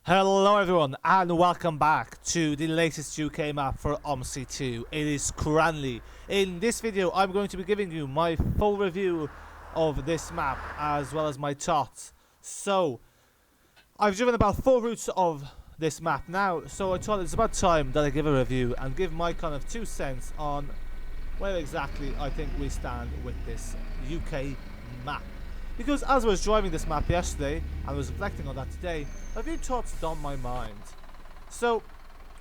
Hello everyone and welcome back to the latest UK map for Omsi 2. It is Cranley. In this video I'm going to be giving you my full review of this map as well as my thoughts. So I've driven about 4 routes of this map now, so I thought it's about time that I give a review and give my kind of 2 cents on where exactly I think we stand with this UK map. Because as I was driving this map yesterday and was reflecting on that today, a few thoughts dawned my mind. So,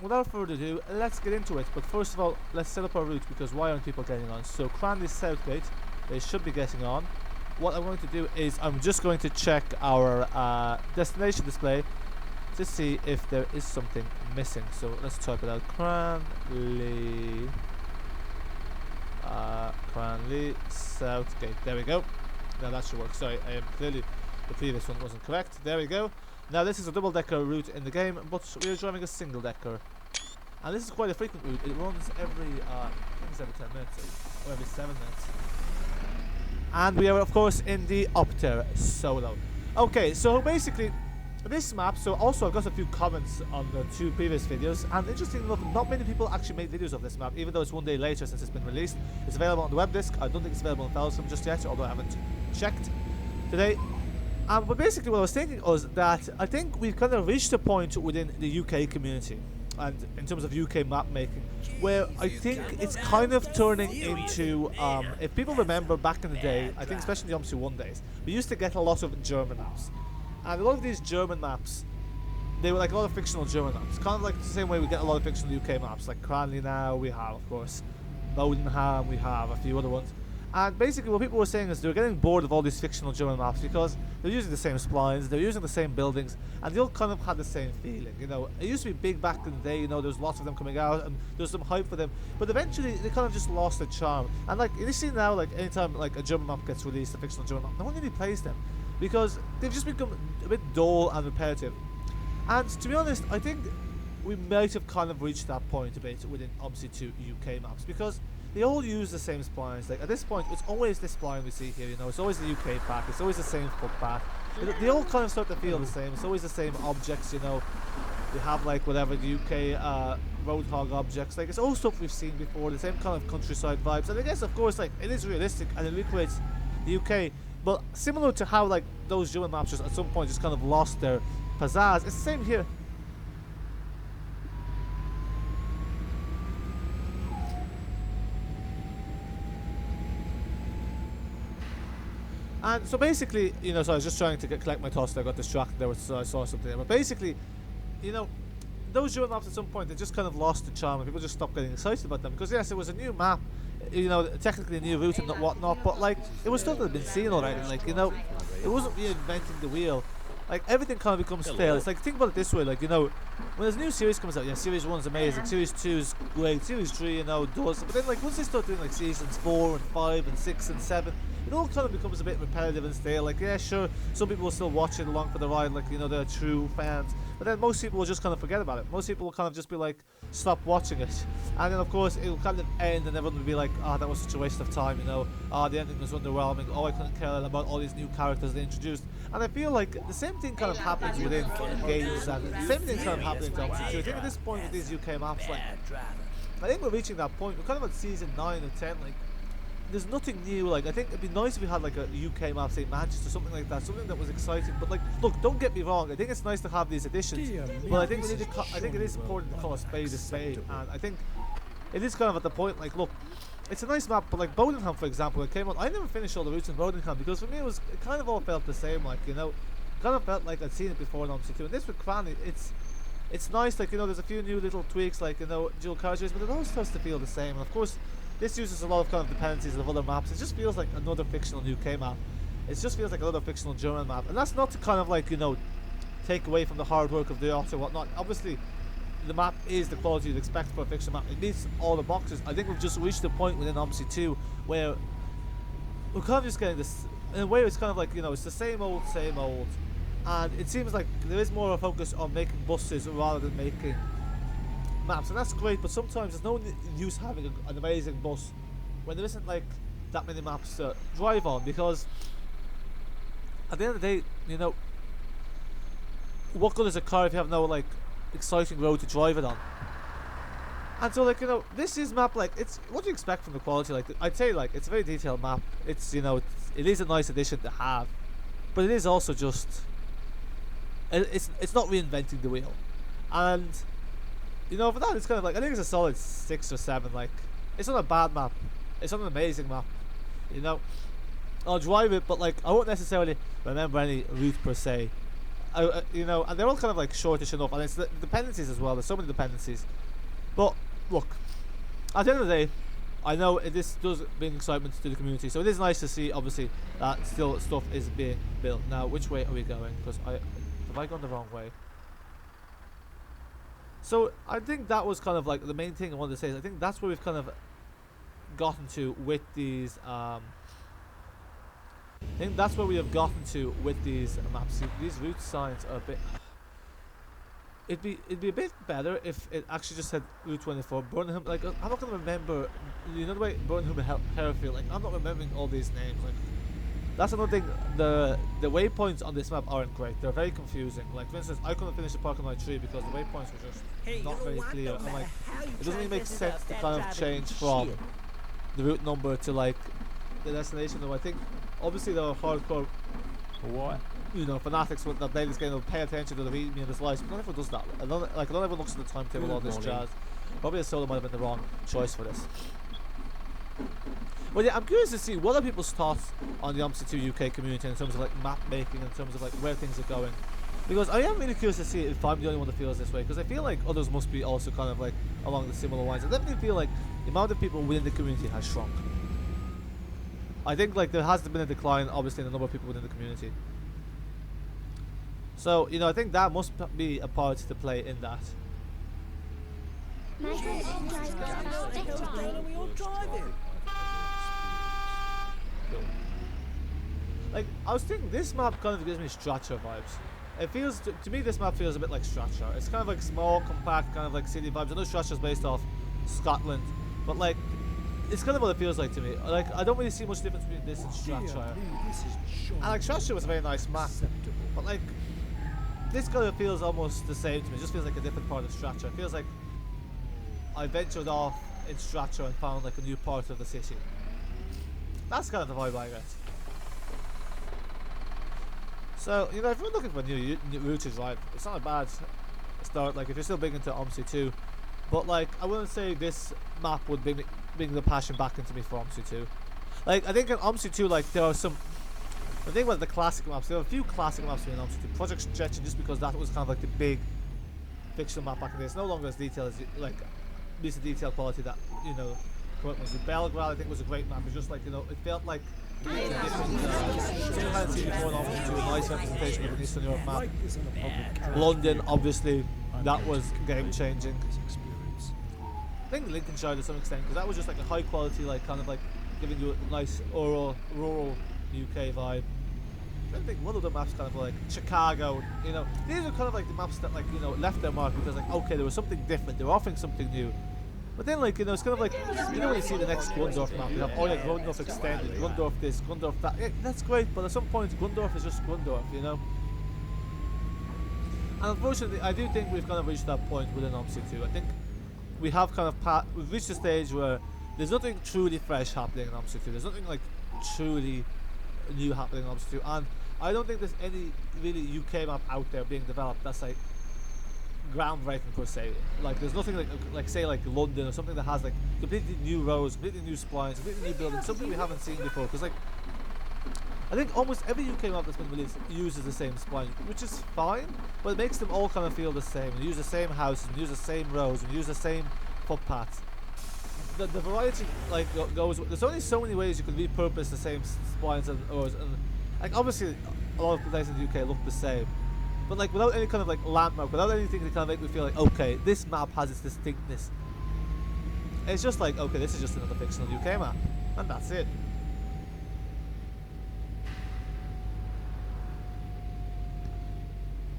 without further ado, let's get into it. But first of all, let's set up our route, because why aren't people getting on? So, Cranley Southgate, they should be getting on. What I'm going to do is I'm just going to check our destination display to see if there is something missing. So, let's type it out. Cranley Southgate. There we go. Now that should work. Sorry, clearly the previous one wasn't correct. There we go. Now this is a double-decker route in the game, but we are driving a single-decker, and this is quite a frequent route. It runs every, I think it's every 10 minutes or every 7 minutes. And we are of course in the Optare Solo. Okay, so basically this map. So also I've got a few comments on the 2 previous videos, and interestingly enough, not many people actually made videos of this map, even though it's 1 day later since it's been released. It's available on the web disc. I don't think it's available in Felsom just yet, although I haven't checked today. But basically what I was thinking was that I think we've kind of reached a point within the UK community and in terms of UK map making where I think it's kind of turning into, if people remember back in the day, I think especially the Omsi 1 days, we used to get a lot of German maps. And a lot of these German maps, they were like a lot of fictional German maps. Kind of like the same way we get a lot of fictional UK maps, like Cranley now, we have of course Bodenham, we have a few other ones. And basically what people were saying is they're getting bored of all these fictional German maps because they're using the same splines, they're using the same buildings, and they all kind of had the same feeling, you know. It used to be big back in the day, you know, there's lots of them coming out and there's some hype for them, but eventually they kind of just lost their charm. And like, you see now, like anytime like a German map gets released, a fictional German map, no one really plays them because they've just become a bit dull and repetitive. And to be honest, I think we might have kind of reached that point a bit within Omsi 2 UK maps, because they all use the same splines. Like at this point, it's always this spline we see here, you know, it's always the UK pack, it's always the same footpath. They all kind of start to feel the same, it's always the same objects, you know. They have like whatever the UK roadhog objects, like it's all stuff we've seen before, the same kind of countryside vibes. And I guess of course like it is realistic and it recreates the UK, but similar to how like those German maps just at some point just kind of lost their pizzazz, it's the same here. And so basically, you know, so I was just trying to collect my thoughts there, I got distracted there, so I saw something there. But basically, you know, those German maps at some point, they just kind of lost the charm and people just stopped getting excited about them. Because yes, it was a new map, you know, technically a new route and whatnot, but like, it was stuff that had been seen already. Like, you know, it wasn't reinventing the wheel. Like, everything kind of becomes stale. It's like, think about it this way, like, you know, when there's a new series comes out, yeah, Series 1 is amazing, Series 2 is great, Series 3, you know, does. But then, like, once they start doing, like, Seasons 4 and 5 and 6 and 7, it all kind of becomes a bit repetitive and stale. Like, yeah, sure, some people will still watch it along for the ride, like, you know, they're true fans. But then most people will just kind of forget about it. Most people will kind of just be like, stop watching it. And then, of course, it will kind of end and everyone will be like, ah, that was such a waste of time, you know. Ah, the ending was underwhelming. Oh, I couldn't care about all these new characters they introduced. And I feel like the same thing kind of happens within games, and the same thing kind of happens in Omsi 2. I think at this point with these UK maps, like, I think we're reaching that point. We're kind of at season 9 or 10, like, there's nothing new. Like, I think it'd be nice if we had like a UK map, say Manchester, something like that, something that was exciting. But like, look, don't get me wrong, I think it's nice to have these additions, but I think we need to I think it is important to call a spade, and I think it is kind of at the point, like, look, it's a nice map, but like Bodenham, for example, it came out, I never finished all the routes in Bodenham because for me it kind of all felt the same, like, you know, kind of felt like I'd seen it before in Omsi 2. And this with Cranley, it's nice, like, you know, there's a few new little tweaks, like, you know, dual carriageways, but it all starts to feel the same. And of course, this uses a lot of kind of dependencies of other maps. It just feels like another fictional UK map. It just feels like another fictional German map. And that's not to kind of like, you know, take away from the hard work of the author and whatnot. Obviously, the map is the quality you'd expect for a fictional map. It meets all the boxes. I think we've just reached the point within Omsi 2 where we're kind of just getting this, in a way it's kind of like, you know, it's the same old. And it seems like there is more of a focus on making buses rather than making maps, and that's great, but sometimes there's no use having an amazing bus when there isn't like that many maps to drive on, because at the end of the day, you know, what good is a car if you have no like exciting road to drive it on? And so, like, you know, this is map, like, it's what do you expect from the quality? Like, I'd say, like, it's a very detailed map. It's, you know, it is a nice addition to have, but it is also just it's not reinventing the wheel. And you know, for that, it's kind of like, I think it's a solid 6 or 7. Like, it's not a bad map, it's not an amazing map, you know. I'll drive it, but like, I won't necessarily remember any route per se. You know, and they're all kind of like shortish enough, and it's the dependencies as well. There's so many dependencies. But look, at the end of the day, I know this does bring excitement to the community, so it is nice to see, obviously, that still stuff is being built. Now, which way are we going? Because have I gone the wrong way? So I think that was kind of like the main thing I wanted to say. Is I think that's where we've kind of gotten to with these. I think that's where we have gotten to with these maps. See, these route signs are a bit. It'd be a bit better if it actually just said Route 24 Burnham. Like, I'm not gonna remember. You know the way Burnham and Hereford. Like, I'm not remembering all these names. Like, that's another thing. The waypoints on this map aren't great. They're very confusing. Like, for instance, I couldn't finish the parking lot 3 because the waypoints were just not very clear. And like, it doesn't even make sense to kind of change from the route number to like the destination. Though I think obviously there are hardcore you know, fanatics that play this game will pay attention to the readme and the slice, but not everyone does that. Not everyone looks at the timetable, all this jazz. Probably a solo might have been the wrong choice for this. But yeah, I'm curious to see what are people's thoughts on the Omsi 2 UK community in terms of like map making, in terms of like where things are going. Because I am really curious to see if I'm the only one that feels this way, because I feel like others must be also kind of like along the similar lines. I definitely feel like the amount of people within the community has shrunk. I think like there has been a decline, obviously, in the number of people within the community. So, you know, I think that must be a part to play in that. Like, I was thinking this map kind of gives me Stracha vibes. It feels, to me this map feels a bit like Stracha. It's kind of like small, compact, kind of like city vibes. I know Stracha is based off Scotland, but like, it's kind of what it feels like to me. Like, I don't really see much difference between this and Stracha. And like, Stracha was a very nice map, but like, this kind of feels almost the same to me. It just feels like a different part of Stracha. It feels like I ventured off in Stracha and found like a new part of the city. That's kind of the vibe I get. So, you know, if you're looking for a new route to drive, it's not a bad start. Like, if you're still big into Omsi 2, but like, I wouldn't say this map would bring the passion back into me for Omsi 2. Like, I think in Omsi 2, like, there are some. The thing about the classic maps, there are a few classic maps in Omsi 2. Project Stretching, just because that was kind of like the big fictional map back in the day. It's no longer as detailed as, like, at least the detail quality that, you know, Belgrade, I think, was a great map. It's just like, you know, it felt like something I hadn't seen before in Omsi 2, a nice representation of an Eastern Europe map. London, obviously, that was game changing. I think Lincolnshire to some extent, because that was just like a high quality, like, kind of like giving you a nice rural UK vibe. I think one of the maps kind of like Chicago, you know, these are kind of like the maps that, like, you know, left their mark because, like, okay, there was something different, they were offering something new. But then, like, you know, it's kind of like, you know, when you see the next Gundorf map, you have, oh, like, Gundorf extended, Gundorf this, Gundorf that. Yeah, that's great, but at some point, Gundorf is just Gundorf, you know. And unfortunately, I do think we've kind of reached that point within Omsi 2. I think we have kind of we've reached a stage where there's nothing truly fresh happening in Omsi 2. There's nothing like truly new happening in Omsi 2, and I don't think there's any really UK map out there being developed that's like groundbreaking per se. Like, there's nothing like say like London or something that has like completely new roads, completely new splines, completely new buildings, something we haven't seen before. Because like, I think almost every UK map that's been released uses the same spline, which is fine, but it makes them all kind of feel the same. And use the same houses, and use the same roads, and use the same footpaths. The variety like goes. There's only so many ways you can repurpose the same splines and roads, and like obviously a lot of places in the UK look the same, but like without any kind of like landmark, without anything to kind of make me feel like, okay, this map has its distinctness. It's just like, okay, this is just another fictional UK map, and that's it.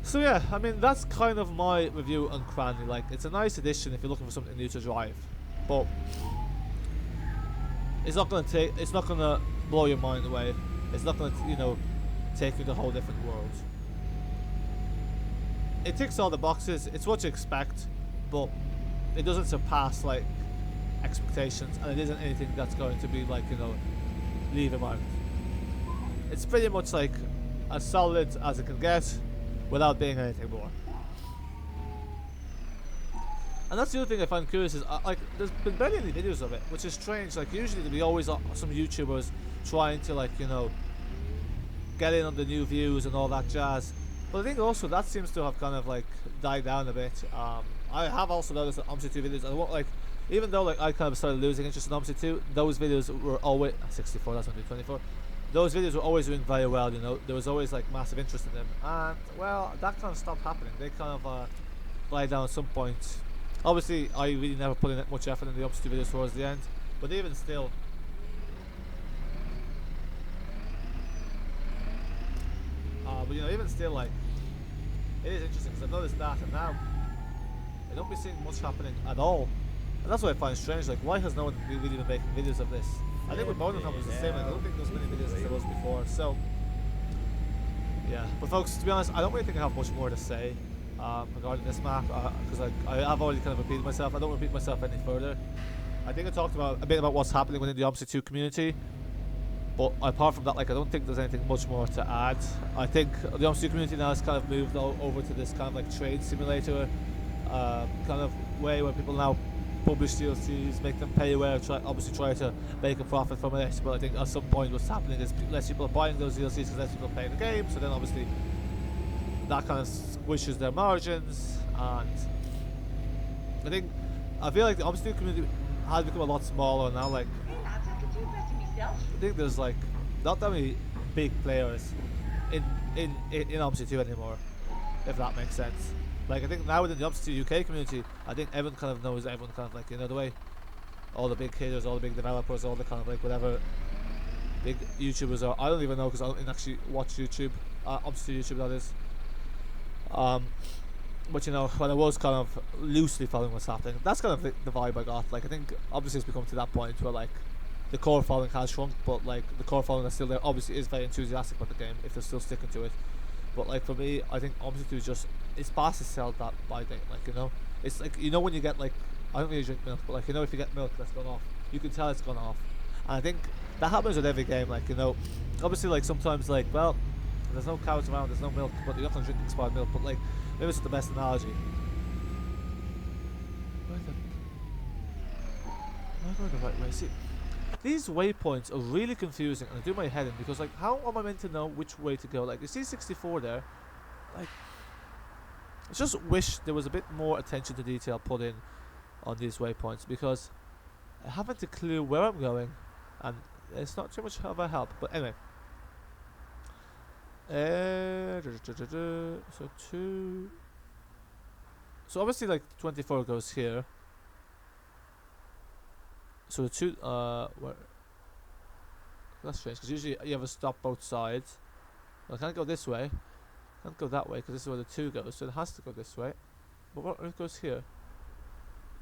So yeah, I mean, that's kind of my review on Cranley. Like, it's a nice addition if you're looking for something new to drive, but it's not gonna blow your mind away. It's not gonna, you know, take you to a whole different world. it ticks all the boxes. It's what you expect, but it doesn't surpass like expectations, and it isn't anything that's going to be like, you know, leave a mark. It's pretty much like as solid as it can get without being anything more. And that's the other thing I find curious is like there's been barely any videos of it, which is strange. Like usually there'll be always some YouTubers trying to like, you know, get in on the new views and all that jazz. But I think also that seems to have kind of like died down a bit. I have also noticed that Omsi 2 videos, I won't like, even though like I kind of started losing interest in Omsi 2, those videos were always 64. That's going to be 24. Those videos were always doing very well. You know, there was always like massive interest in them, and well, that kind of stopped happening. They kind of died down at some point. Obviously, I really never put in much effort in the Optare videos towards the end, but even still, but you know, even still, like, it is interesting because I've noticed that, and now I don't be seeing much happening at all, and that's what I find strange. Like, why has no one really been making videos of this? I think with Bonenham was the same. Like, I don't think there's many videos as there was before. So, yeah. But folks, to be honest, I don't really think I have much more to say regarding this map, because I have already kind of repeated myself. I don't repeat myself any further. I think I talked about a bit about what's happening within the Omsi 2 community, but apart from that, like, I don't think there's anything much more to add. I think the Omsi 2 community now has kind of moved over to this kind of like trade simulator kind of way where people now publish DLCs, make them pay away, obviously try to make a profit from it. But I think at some point what's happening is less people are buying those DLCs because less people are playing the game, so then obviously that kind of squishes their margins. And I feel like the Omsi community has become a lot smaller now. Like, I think there's like not that many big players in Omsi 2 anymore, if that makes sense. Like, I think now within the Optare UK community, I think everyone kind of knows everyone, kind of like, you know, the way all the big hitters, all the big developers, all the kind of like whatever big YouTubers are. I don't even know because I don't actually watch YouTube, Optare YouTube that is. But you know, when I was kind of loosely following what's happening, that's kind of the vibe I got. Like, I think obviously it's become to that point where like the core following has shrunk, but like the core following that's still there obviously is very enthusiastic about the game if they're still sticking to it. But like for me, I think Omsi 2 is just, it's past to sell that by date. Like, you know, it's like, you know, when you get like, I don't really drink milk, but like, you know, if you get milk that's gone off, you can tell it's gone off. And I think that happens with every game. Like, you know, obviously like sometimes like, well, there's no cows around, there's no milk, but you're not gonna drink expired milk. But like, maybe it's the best analogy. Am I going the right way? See, these waypoints are really confusing, and they do my head in, because like, how am I meant to know which way to go? Like, you see 64 there, like, I just wish there was a bit more attention to detail put in on these waypoints, because I haven't a clue where I'm going, and it's not too much of a help. But anyway, so 2, so obviously like 24 goes here. So the 2, where? That's strange, because usually you have a stop both sides. Well, I can't go this way. I can't go that way, because this is where the 2 goes, so it has to go this way. But what it goes here?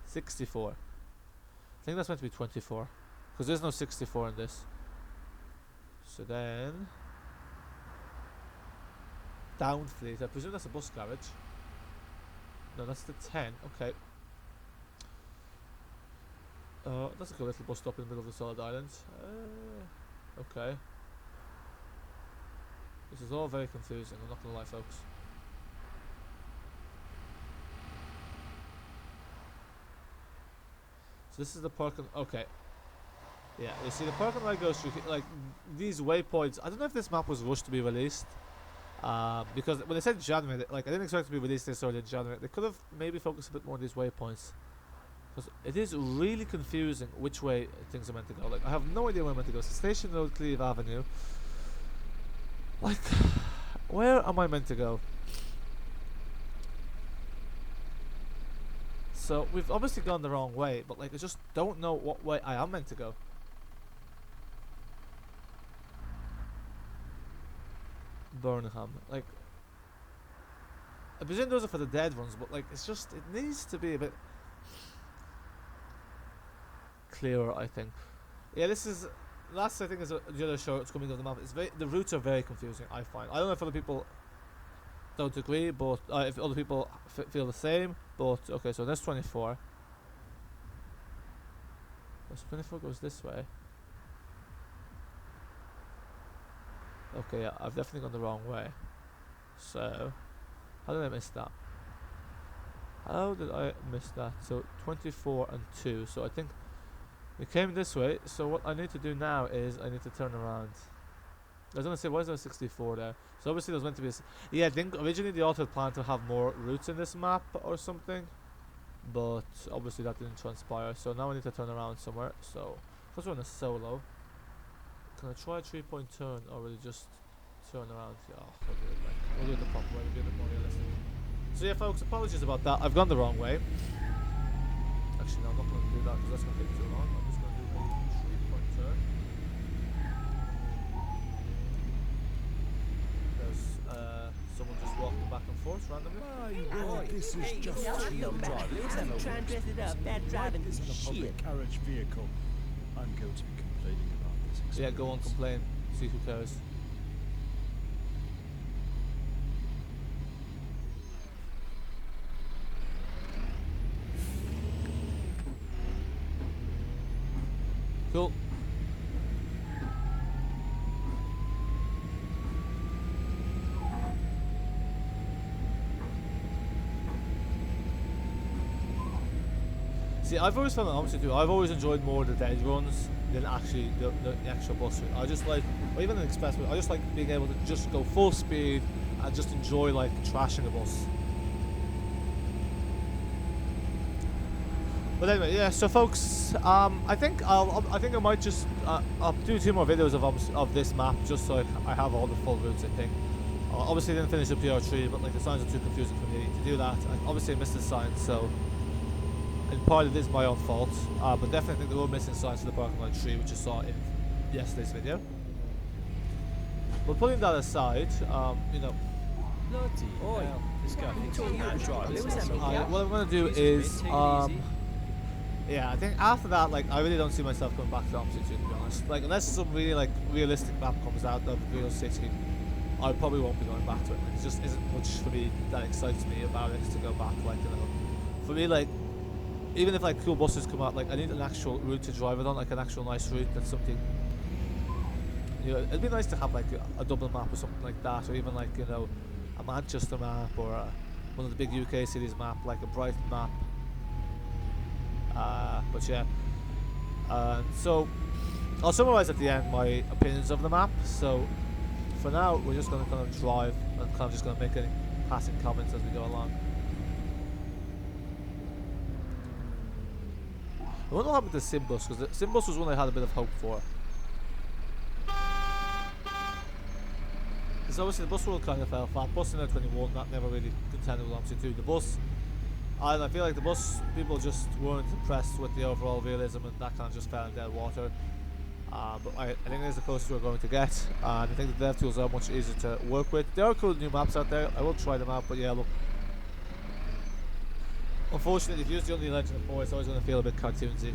64. I think that's meant to be 24, because there's no 64 in this. So then, Downfleet. I presume that's a bus garage. No, that's the 10. Okay. That's like a little bus stop in the middle of the solid island. Okay. This is all very confusing, I'm not gonna lie, folks. So this is the parking. Okay. Yeah, you see the parking lot goes through, like, these waypoints. I don't know if this map was rushed to be released. Because when they said January, like, I didn't expect it to be released this early in January. They could have maybe focused a bit more on these waypoints. Because it is really confusing which way things are meant to go. Like, I have no idea where I'm meant to go. So Station Road, Cleve Avenue. Like, where am I meant to go? So we've obviously gone the wrong way, but like, I just don't know what way I am meant to go. Burnham, like, I presume those are for the dead ones, but like, it's just, it needs to be a bit clearer, I think. Yeah, this is, last I think is the other shortcoming of the map. It's very, the routes are very confusing, I find. I don't know if other people don't agree, but if other people feel the same. But okay, so that's 24. So 24 goes this way. Okay, yeah, I've definitely gone the wrong way. So, how did I miss that? How did I miss that? So 24 and 2. So I think we came this way. So what I need to do now is I need to turn around. I was gonna say, why is there 64 there? So obviously there's meant to be yeah, I think originally the author planned to have more routes in this map or something, but obviously that didn't transpire. So now I need to turn around somewhere. So because we're on a solo, can I try a 3-point turn or will it just turn around? Yeah, we'll do it the proper way, we'll do it more realistic. So yeah folks, apologies about that, I've gone the wrong way. Actually no, I'm not going to do that because that's going to take too long. I'm just going to do a 3-point turn. There's someone just walking back and forth randomly. Oh, this is just too driving. Try and dress it up. Bad driving This is is a public shit. carriage vehicle. I'm going to be complaining about this experience. Yeah, go on, complain. See who cares. Cool. See, I've always found that honestly too. I've always enjoyed more the dead runs than actually the actual bus route. I just like, or even an express route, I just like being able to just go full speed and just enjoy like trashing a bus. But anyway, yeah. So folks, I think I might just I'll do 2 more videos of this map just so I have all the full routes. I think. Obviously, I didn't finish the PR3, but like the signs are too confusing for me to do that. And obviously, I missed the signs, so. And part of it is my own fault, but definitely think there were missing signs for the parking lot tree, which I saw in yesterday's video. But putting that aside, you know, Oi, this guy thinks he can drive. what I'm going to do is, yeah, I think after that, like, I really don't see myself going back to Omsi, to be honest. Like, unless some really, like, realistic map comes out of Real City, I probably won't be going back to it. Like, it just isn't much for me that excites me about it to go back, like, you know. For me, like, even if like cool buses come out, like I need an actual route to drive it on, like an actual nice route. That's something. You know, it'd be nice to have like a double map or something like that, or even like, you know, a Manchester map or one of the big UK cities map, like a Brighton map. But yeah. So I'll summarise at the end my opinions of the map. So for now, we're just going to kind of drive and kind of just going to make any passing comments as we go along. I wonder what happened to Simbus, because Simbus was one I had a bit of hope for. Because obviously the bus world kind of fell flat. Bus in 21, that never really contended with Omsi 2. The bus, I feel like the bus people just weren't impressed with the overall realism, and that kind of just fell in dead water. But I think it's the closest we're going to get, and I think the dev tools are much easier to work with. There are cool new maps out there, I will try them out, but yeah, look. Unfortunately, if you use the Unreal Engine 4, it's always going to feel a bit cartoonsy.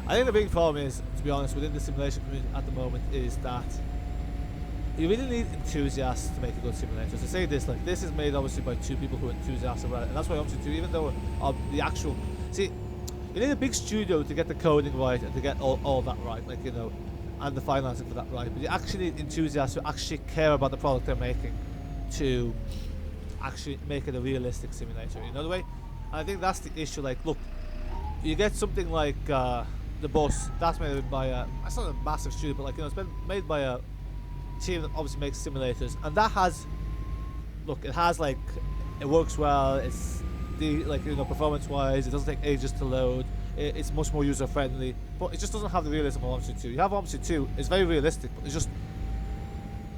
I think the big problem is, to be honest, within the simulation community at the moment is that you really need enthusiasts to make a good simulator. So say this, like this is made obviously by 2 people who are enthusiastic about it, and that's why Omsi 2, even though the actual, see, you need a big studio to get the coding right and to get all that right, like, you know, and the financing for that right. But you actually need enthusiasts who actually care about the product they're making to actually make it a realistic simulator, you know the way? And I think that's the issue. Like, look, you get something like the bus, that's made by it's not a massive studio, but like, you know, it's been made by a team that obviously makes simulators, and that has, look, it has like, it works well, it's like, you know, performance wise, it doesn't take ages to load, it's much more user friendly, but it just doesn't have the realism of Omsi 2. You have Omsi 2, it's very realistic, but it's just,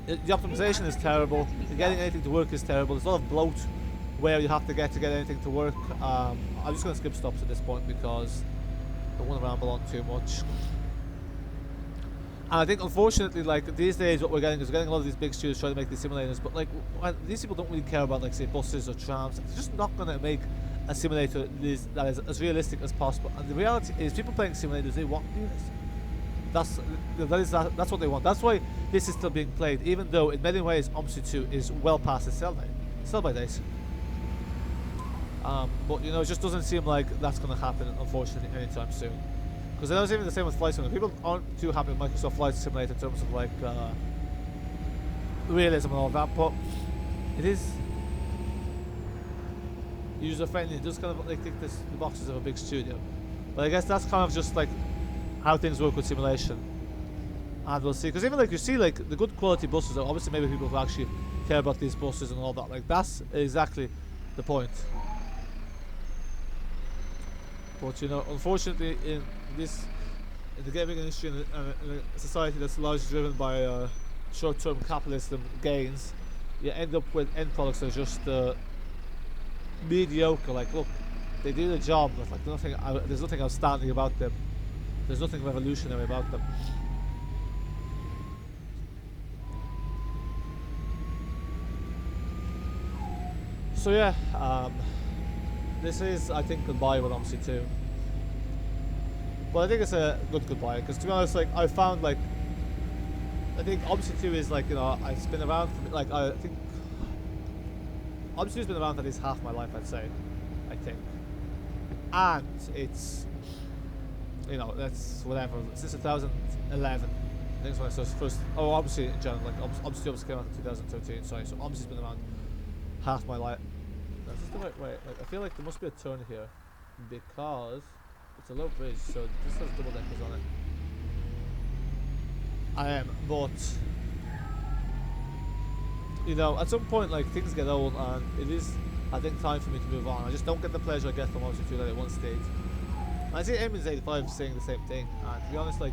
the optimization is terrible, getting anything to work is terrible, there's a lot of bloat where you have to get anything to work. I'm just going to skip stops at this point because I don't want to ramble on too much. And I think, unfortunately, like these days, what we're getting is we're getting a lot of these big studios trying to make these simulators, but like these people don't really care about, like, say, buses or trams. They're just not going to make a simulator that is as realistic as possible. And the reality is, people playing simulators, they want to do this. That's what they want. That's why this is still being played, even though in many ways Omsi 2 is well past its sell by days. But you know, it just doesn't seem like that's going to happen, unfortunately, anytime soon. Because that was even the same with Flight Simulator. People aren't too happy with Microsoft Flight Simulator in terms of like realism and all that, but it is user friendly. It does kind of like tick the boxes of a big studio. But I guess that's kind of just like how things work with simulation, and we'll see. Because even like you see, like the good quality buses are obviously maybe people who actually care about these buses and all that. Like that's exactly the point. But you know, unfortunately, in the gaming industry, in a society that's largely driven by short-term capitalism gains, you end up with end products that are just mediocre. Like, look, they do the job, but like there's nothing outstanding about them. There's nothing revolutionary about them. So yeah, this is, I think, goodbye with Omsi 2. But I think it's a good goodbye, because to be honest, like I found like I think Optare 2 is like, you know, it's been around for, like, I think Optare 2 has been around for at least half my life, I'd say, I think. And it's, you know, that's whatever, since 2011, I think it's when I first, oh, obviously in general, like, Optare 2 came out in 2013, sorry, so Optare's been around half my life. Is this the right way? Like, I feel like there must be a turn here, because it's a low bridge, so this has double deckers on it. I am, but you know, at some point, like, things get old, and it is, I think, time for me to move on. I just don't get the pleasure I get from Optare 2 at one stage. And I see Emin's85 saying the same thing, and to be honest, like,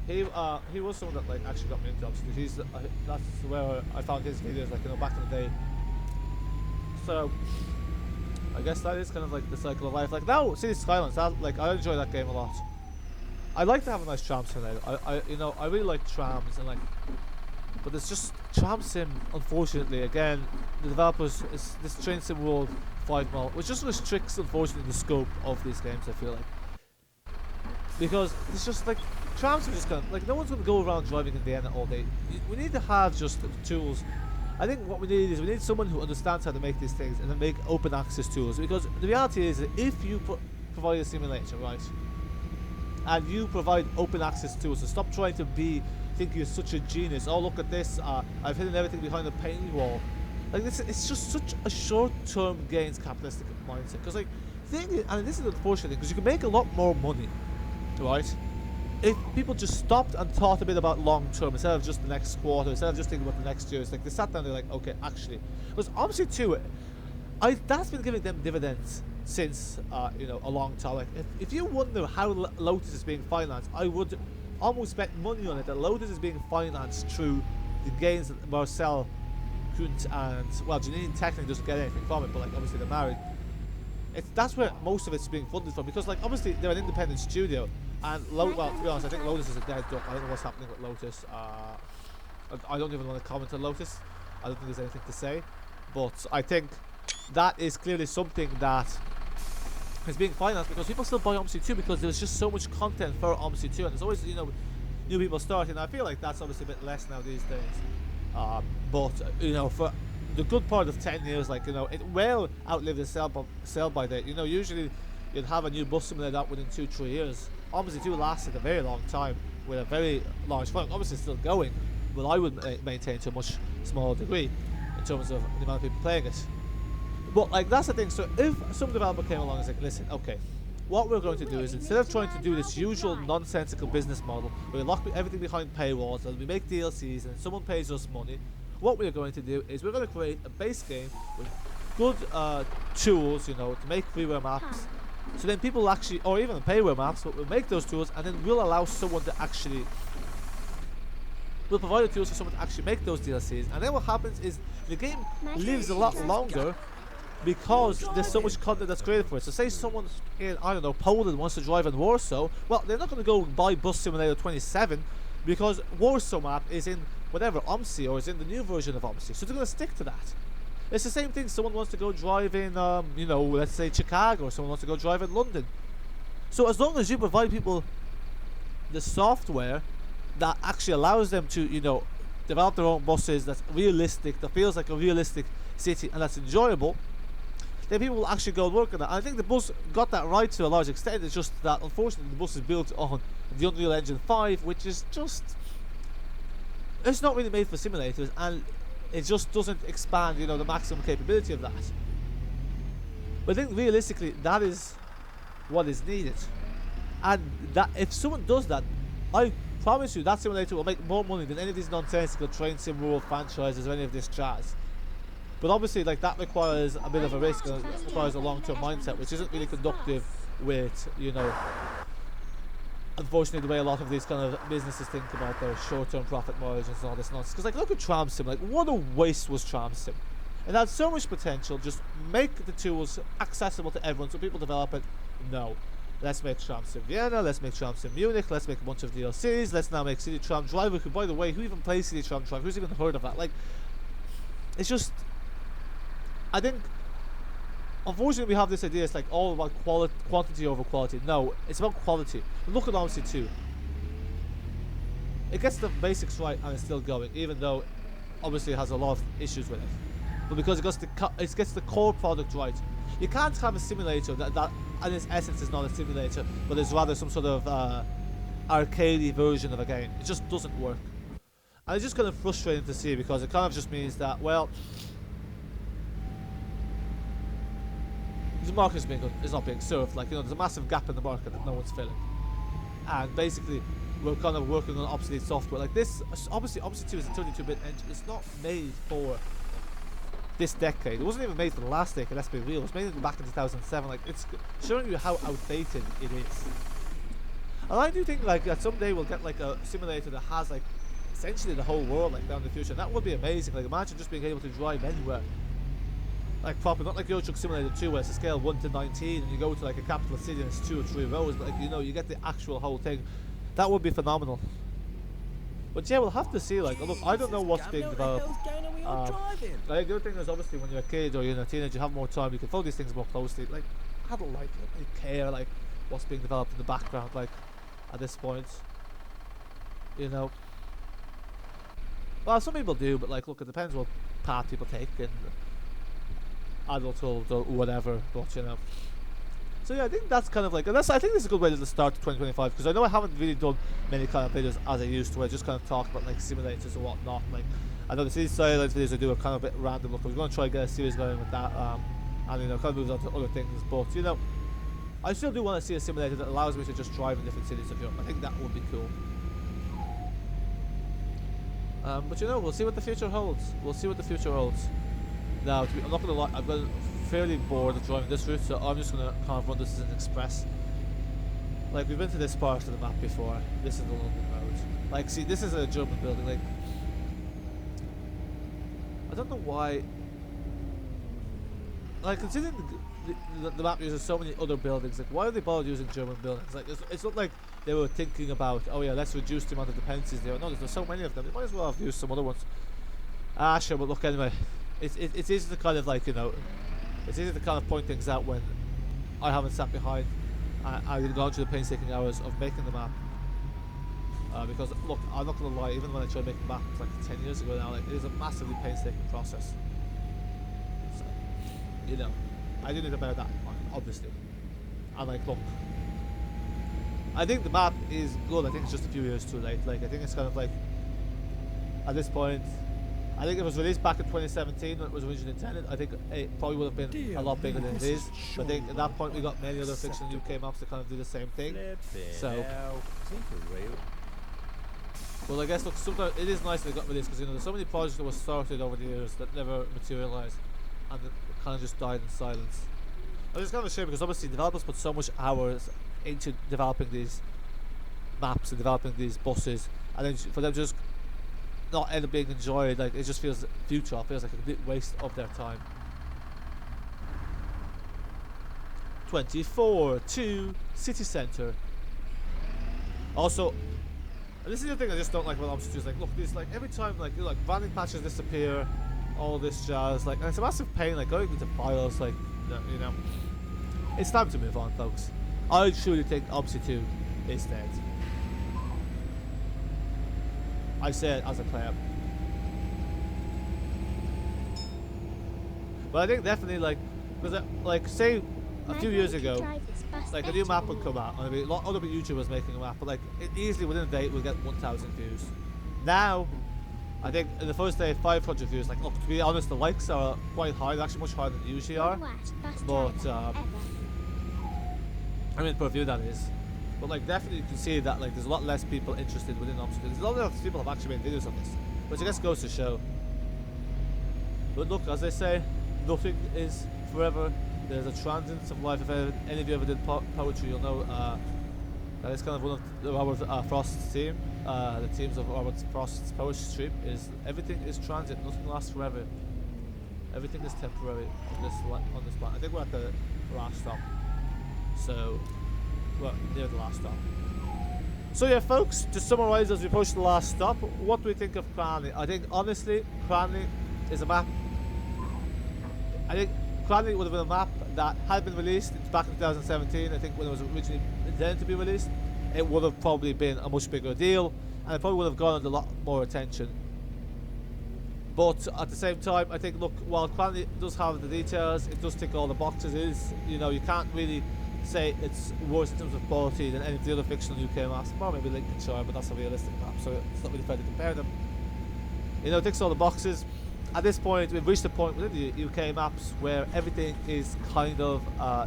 he was someone that, like, actually got me into Optare 2. He's that's where I found his videos, like, you know, back in the day. So I guess that is kind of like the cycle of life. Like, now City Skylines, that, like, I enjoy that game a lot. I like to have a nice tram simulator. You know, I really like trams, and like, but it's just tram sim. Unfortunately, again, the developers, this Train Sim World 5 model, which just restricts, unfortunately, the scope of these games. I feel like, because it's just like trams are just kind of like, no one's going to go around driving in Vienna all day. We need to have just the tools. I think what we need is we need someone who understands how to make these things and then make open access tools. Because the reality is that if you provide a simulator, right, and you provide open access tools, so stop trying to think you're such a genius. Oh, look at this! I've hidden everything behind a paywall. Like, this, it's just such a short-term gains capitalistic mindset. Because, like, and this is the unfortunate thing, because you can make a lot more money, right, if people just stopped and thought a bit about long-term instead of just the next quarter, instead of just thinking about the next year. It's like they sat down, they're like, okay, actually, because obviously too, that's been giving them dividends since you know, a long time. Like, if you wonder how Lotus is being financed, I would almost bet money on it that Lotus is being financed through the gains that Marcel couldn't, and well, Janine technically doesn't get anything from it, but like, obviously they're married. That's where most of it's being funded from, because like, obviously they're an independent studio, and well, to be honest, I think Lotus is a dead duck. I don't know what's happening with Lotus. I don't even want to comment on Lotus. I don't think there's anything to say, but I think that is clearly something that is being financed, because people still buy Omsi 2 because there's just so much content for Omsi 2, and there's always, you know, new people starting. I feel like that's obviously a bit less now these days. But you know, for the good part of 10 years, like, you know, it well outlived the sell by date. You know, usually you'd have a new bus simulator out within 2-3 years. Omsi 2 lasted a very long time with a very large following. Obviously still going, but I would maintain to a much smaller degree in terms of the amount of people playing it. But like, that's the thing. So if some developer came along and said, listen, okay, what we're going to do is, instead of trying to do this usual nonsensical business model where we lock everything behind paywalls and we make DLCs and someone pays us money, what we're going to do is we're going to create a base game with good tools, you know, to make freeware maps. So then people actually, or even payware maps, but we'll make those tools, and then we'll allow someone to actually, we'll provide the tools for someone to actually make those DLCs. And then what happens is the game lives a lot longer, because there's so much content that's created for it. So say someone in, I don't know, Poland wants to drive in Warsaw, well, they're not going to go buy Bus Simulator 27 because Warsaw map is in whatever, Omsi, or is in the new version of Omsi. So they're going to stick to that. It's the same thing. Someone wants to go drive in, you know, let's say Chicago, or someone wants to go drive in London. So as long as you provide people the software that actually allows them to, you know, develop their own buses, that's realistic, that feels like a realistic city, and that's enjoyable, then people will actually go and work on that. And I think the bus got that right to a large extent. It's just that unfortunately the bus is built on the Unreal Engine 5, which is just, it's not really made for simulators, and it just doesn't expand, you know, the maximum capability of that. But I think realistically that is what is needed, and that if someone does that, I promise you that simulator will make more money than any of these nonsensical train sim world franchises or any of this jazz. But obviously, like, that requires a bit of a risk, and it requires a long-term mindset, which isn't really conductive with, you know, unfortunately, the way a lot of these kind of businesses think about their short-term profit margins and all this nonsense. Because, like, look at Tram Sim. Like, what a waste was Tram Sim. It had so much potential. Just make the tools accessible to everyone so people develop it. No. Let's make Tram Sim Vienna. Let's make Tram Sim Munich. Let's make a bunch of DLCs. Let's now make City Tram Driver. Who, by the way, who even plays City Tram Driver? Who's even heard of that? Like, it's just, I think, unfortunately, we have this idea. It's like all about quantity over quality. No, it's about quality. Look at Omsi 2. It gets the basics right and it's still going, even though obviously it has a lot of issues with it. But because it gets the core product right. You can't have a simulator that in its essence is not a simulator, but is rather some sort of arcadey version of a game. It just doesn't work. And it's just kind of frustrating to see, because it kind of just means that, well, the market is not being served. Like, you know, there's a massive gap in the market that no one's filling. And basically, we're kind of working on obsolete software. Like this, obviously, Omsi 2 is a 32-bit engine. It's not made for this decade. It wasn't even made for the last decade, let's be real. It was made back in 2007. Like, it's showing you how outdated it is. And I do think, like, that someday we'll get, like, a simulator that has, like, essentially the whole world, like, down in the future. That would be amazing. Like, imagine just being able to drive anywhere. Like, proper, not like Euro Truck Simulator 2 where it's a scale 1 to 19 and you go to, like, a capital city and it's 2 or 3 rows. But, like, you know, you get the actual whole thing. That would be phenomenal. But yeah, we'll have to see. Like, look, I don't know what's being developed. Like, the other thing is, obviously, when you're a kid or you're a teenager, you have more time, you can follow these things more closely. Like, I don't like it. I care, like, what's being developed in the background, like, at this point. You know. Well, some people do, but, like, look, it depends what path people take and adulthood or whatever, but, you know. So yeah, I think that's kind of like, and I think this is a good way to start 2025, because I know I haven't really done many kind of videos as I used to, where I just kind of talk about, like, simulators and whatnot. Like, I know the City Silence videos I do are kind of a bit random. Look, I was going to try and get a series going with that, and, you know, kind of move on to other things, but, you know, I still do want to see a simulator that allows me to just drive in different cities of Europe. I think that would be cool. But, you know, we'll see what the future holds. We'll see what the future holds. Now, I'm not going to lie, I've got fairly bored of driving this route, so I'm just going to kind of run this as an express. Like, we've been to this part of the map before. This is the London road. Like, see, this is a German building. Like, I don't know why. Like, considering the map uses so many other buildings, like, why are they bothered using German buildings? Like, it's not like they were thinking about, oh yeah, let's reduce the amount of dependencies there. No, there's so many of them. They might as well have used some other ones. Ah, sure, but look, anyway, it's easy to kind of, like, you know, it's easy to kind of point things out when I haven't sat behind and gone through the painstaking hours of making the map. Because, look, I'm not going to lie, even when I tried making maps like 10 years ago now, like, it is a massively painstaking process. So, you know, I do need to bear that in mind, obviously. And, like, look, I think the map is good. I think it's just a few years too late. Like, I think it's kind of like, at this point, I think it was released back in 2017 when it was originally intended. I think it probably would have been a lot bigger than it is. I think at that point we got many other fictional UK maps to kind of do the same thing. So, well, I guess, look, sometimes it is nice that they got rid of this, because, you know, there's so many projects that were started over the years that never materialised and that kind of just died in silence. And it's kind of a shame, because obviously developers put so much hours into developing these maps and developing these buses, and then for them to just not end up being enjoyed, like, it just feels futile. It feels like a complete waste of their time. 24 to city centre. Also, and this is the thing I just don't like about Optare, is like, look, this, like, every time, like, you know, like, branding patches disappear, all this jazz. Like, and it's a massive pain. Like going into files. Like, you know, it's time to move on, folks. I truly think Omsi 2 is dead. I say it as a player. But I think definitely because like say a few years ago, like a new map would come out, and a lot other YouTubers making a map, but like it easily within a day would get 1,000 views. Now, I think in the first day 500 views. Like, look, to be honest, the likes are quite high. They're actually much higher than they usually are. But I mean, per view that is. But like definitely you can see that like there's a lot less people interested within Omsi. There's a lot less people have actually made videos on this, which I guess goes to show. But look, as they say, nothing is forever. There's a transience of life. If any of you ever did poetry, you'll know that is kind of one of the Robert Frost's theme. The themes of Robert Frost's poetry is everything is transient, nothing lasts forever. Everything is temporary on this planet. I think we're at the last stop. So, well, near the last stop. So yeah, folks, to summarise as we approach the last stop, what do we think of Cranley? I think honestly, Cranley is a map. I think Cranley would have been a map that had been released back in 2017. I think when it was originally intended to be released, it would have probably been a much bigger deal, and it probably would have garnered a lot more attention. But at the same time, I think, look, while Cranley does have the details, it does tick all the boxes. You know, you can't really say it's worse in terms of quality than any of the other fictional UK maps. Well, maybe Lincolnshire, but that's a realistic map, so it's not really fair to compare them. You know, it ticks all the boxes. At this point, we've reached a point within the UK maps where everything is kind of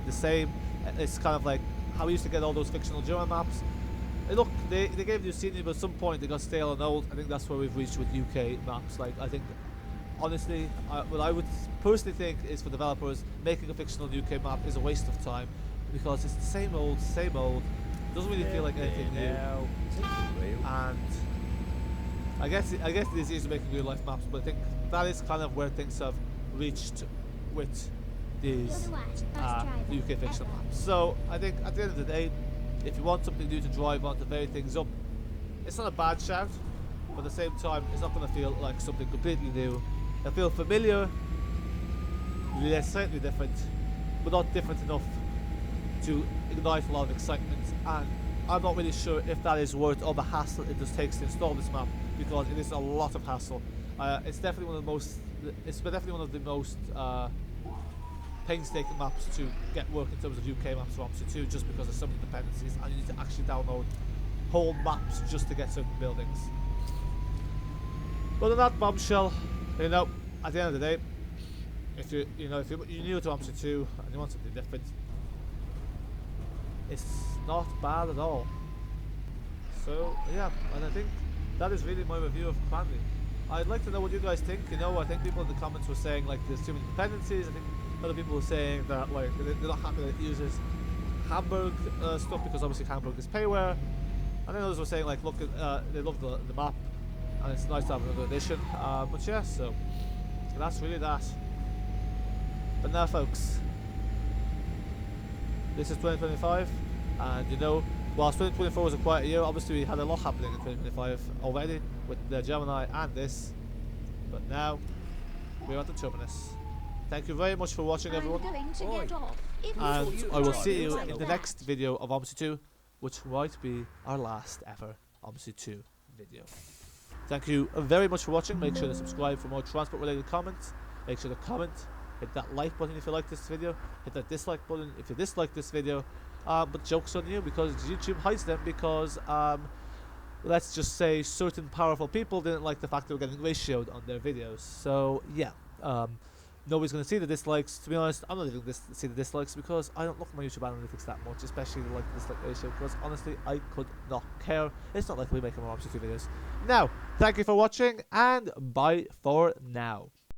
the same. It's kind of like how we used to get all those fictional German maps. And look, they gave new scenery, but at some point they got stale and old. I think that's where we've reached with UK maps. Like, I think, honestly, what I would personally think is for developers, making a fictional UK map is a waste of time because it's the same old. It doesn't really feel like anything new. And I guess it is easy making real life maps, but I think that is kind of where things have reached with these UK fictional maps. So I think at the end of the day, if you want something new to drive on to vary things up, it's not a bad shout, but at the same time, it's not going to feel like something completely new. It'll feel familiar, slightly different, but not different enough to ignite a lot of excitement. And I'm not really sure if that is worth all the hassle it just takes to install this map, because it is a lot of hassle. It's definitely one of the most. It's definitely one of the most painstaking maps to get work in terms of UK maps for Omsi 2, just because of some of the dependencies, and you need to actually download whole maps just to get certain buildings. But on that bombshell, you know, at the end of the day, if you're new to Omsi 2 and you want something different, it's not bad at all. So yeah, and I think that is really my review of Cranley. I'd like to know what you guys think. You know, I think people in the comments were saying like there's too many dependencies. I think other people were saying that like they're not happy that it uses Hamburg stuff, because obviously Hamburg is payware. And then others were saying like, look, they love the map and it's nice to have another edition. But yeah, so that's really that. But now, folks, this is 2025, and you know, whilst 2024 was a quiet year, obviously we had a lot happening in 2025 already with the Gemini and this. But now we're at the terminus. Thank you very much for watching, everyone, and I will see you in the next video of Omsi 2, which might be our last ever Omsi 2 video. Thank you very much for watching. Make sure to subscribe for more transport related comments. Make sure to comment, hit that like button if you like this video, hit that dislike button if you dislike this video. But joke's on you, because YouTube hides them, because let's just say certain powerful people didn't like the fact they were getting ratioed on their videos. So yeah, nobody's going to see the dislikes. To be honest, I'm not even going to see the dislikes, because I don't look at my YouTube analytics that much, especially the like-dislike ratio, because honestly, I could not care. It's not like we make more Omsi 2 videos. Now, thank you for watching, and bye for now.